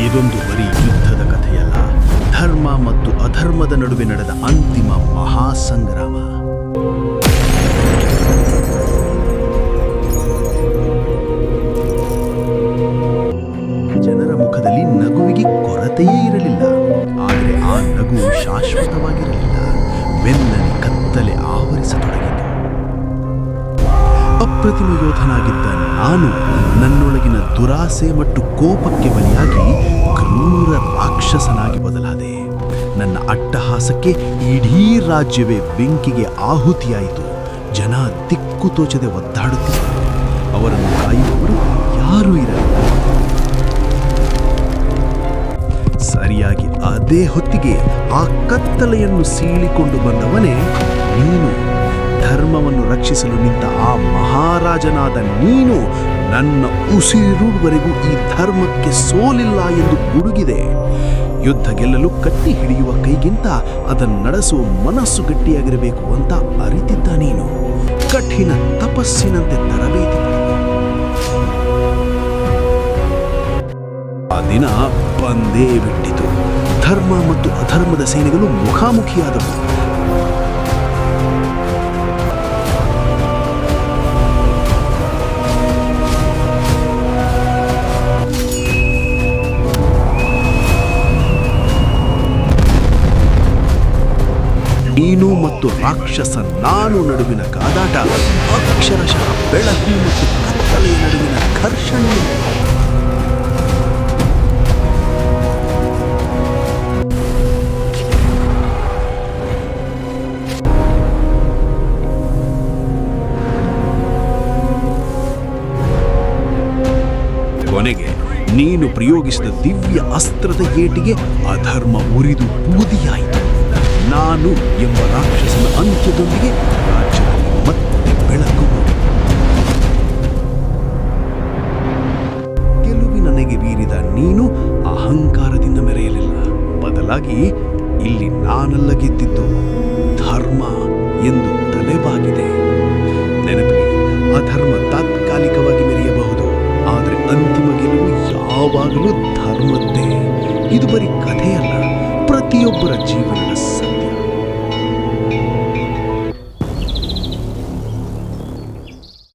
ಇದೊಂದು ಬರೀ ಯುದ್ಧದ ಕಥೆಯಲ್ಲ, ಧರ್ಮ ಮತ್ತು ಅಧರ್ಮದ ನಡುವೆ ನಡೆದ ಅಂತಿಮ ಮಹಾಸಂಗ್ರಾಮ. ಜನರ ಮುಖದಲ್ಲಿ ನಗುವಿಗೆ ಕೊರತೆಯೇ ಇರಲಿಲ್ಲ. ಆದರೆ ಆ ನಗು ಶಾಶ್ವತವಾಗಿರಲಿಲ್ಲ. ಬೆನ್ನಲ್ಲಿ ಕತ್ತಲೆ ಆವರಿಸತೊಡಗಿತು. ಅಪ್ರತಿಮ ಯೋಧನಾಗಿದ್ದ ನಾನು ನನ್ನೊಳಗಿನ ದುರಾಸೆ ಮತ್ತು ಕೋಪಕ್ಕೆ ಬಲಿಯಾಗಿ ಕ್ರೂರ ರಾಕ್ಷಸನಾಗಿ ಬದಲಾದೆ. ನನ್ನ ಅಟ್ಟಹಾಸಕ್ಕೆ ಇಡೀ ರಾಜ್ಯವೇ ಬೆಂಕಿಗೆ ಆಹುತಿಯಾಯಿತು. ಜನ ದಿಕ್ಕು ತೋಚದೆ ಒದ್ದಾಡುತ್ತಿದ್ದರು. ಅವರನ್ನು ಕಾಯುವವರು ಯಾರೂ ಇರಲಿಲ್ಲ. ಸರಿಯಾಗಿ ಅದೇ ಹೊತ್ತಿಗೆ ಆ ಕತ್ತಲೆಯನ್ನು ಸೀಳಿಕೊಂಡು ಬಂದವನೇ ನೀನು. ಧರ್ಮವನ್ನು ರಕ್ಷಿಸಲು ನಿಂತ ಆ ಮಹಾರಾಜನಾದ ನೀನು ನನ್ನ ಉಸಿರುವರೆಗೂ ಈ ಧರ್ಮಕ್ಕೆ ಸೋಲಿಲ್ಲ ಎಂದು ಗುಡುಗಿದೆ. ಯುದ್ಧ ಗೆಲ್ಲಲು ಕಟ್ಟಿ ಹಿಡಿಯುವ ಕೈಗಿಂತ ಅದನ್ನು ನಡೆಸುವ ಮನಸ್ಸು ಗಟ್ಟಿಯಾಗಿರಬೇಕು ಅಂತ ಅರಿತಿದ್ದ ನೀನು ಕಠಿಣ ತಪಸ್ಸಿನಂತೆ ತರಬೇತಿ ಪಡೆದ. ಆ ದಿನ ಬಂದೇ ಬಿಟ್ಟಿತು. ಧರ್ಮ ಮತ್ತು ಅಧರ್ಮದ ಸೇನೆಗಳು ಮುಖಾಮುಖಿಯಾದವು. ನೀನು ಮತ್ತು ರಾಕ್ಷಸ ನಾನು ನಡುವಿನ ಕಾದಾಟ ಅಕ್ಷರಶಃ ಬೆಳಕು ಮತ್ತು ಕತ್ತಲೆಯ ನಡುವಿನ ಘರ್ಷಣೆ. ಕೊನೆಗೆ ನೀನು ಪ್ರಯೋಗಿಸಿದ ದಿವ್ಯ ಅಸ್ತ್ರದ ಏಟಿಗೆ ಅಧರ್ಮ ಉರಿದು ಬೂದಿಯಾಯಿತು. ನಾನು ಎಂಬ ರಾಕ್ಷಸನ ಅಂತ್ಯದೊಂದಿಗೆ ರಾಜ್ಯದಲ್ಲಿ ಮತ್ತೆ ಬೆಳಕು ಮೂಡಿತು. ಗೆಲುವಿನ ನೆಗೆ ಬೀರಿದ ನೀನು ಅಹಂಕಾರದಿಂದ ಮೆರೆಯಲಿಲ್ಲ. ಬದಲಾಗಿ ಇಲ್ಲಿ ನಾನೆಲ್ಲ ಗೆದ್ದಿದ್ದು ಧರ್ಮ ಎಂದು ತಲೆಬಾಗಿದೆ. ನೆನಪಿಡಿ, ಅಧರ್ಮ ತಾತ್ಕಾಲಿಕವಾಗಿ ಮೆರೆಯಬಹುದು, ಆದರೆ ಅಂತಿಮ ಗೆಲುವು ಯಾವಾಗಲೂ ಧರ್ಮದ್ದೇ. ಇದು ಬರೀ ಕಥೆಯಲ್ಲ, ಪ್ರತಿಯೊಬ್ಬರ ಜೀವನದ